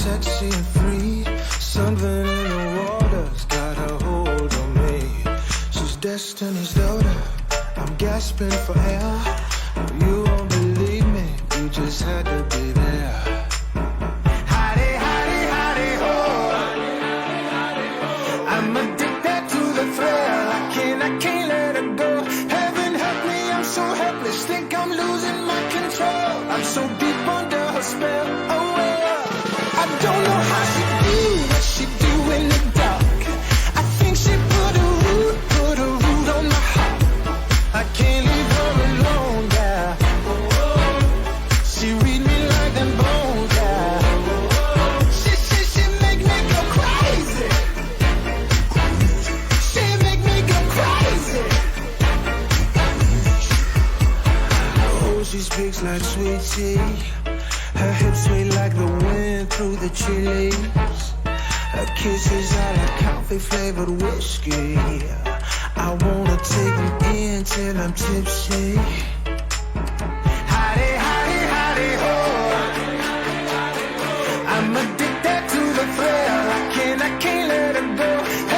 sexy and free. Something in the water's got a hold on me. She's Destiny's daughter, I'm gasping for air. You won't believe me, you just had to be there. Hottie, hottie, hottie, ho. I'm addicted to the thrill. I can't let it go. Heaven help me, I'm so helpless. Think I'm losing my control. I'm so deep under her spell. Oh well, I don't know how she do what she do in the dark. I think she put a root on my heart. I can't leave her alone, yeah. She read me like them bones, yeah. She make me go crazy. She make me go crazy. Oh, she speaks like sweet tea. Her hips sway like the wind through the chilies. Her kisses are like coffee-flavored whiskey. I wanna take them in till I'm tipsy. Hottie, hottie, hottie, ho. I'm addicted to the thrill. I can't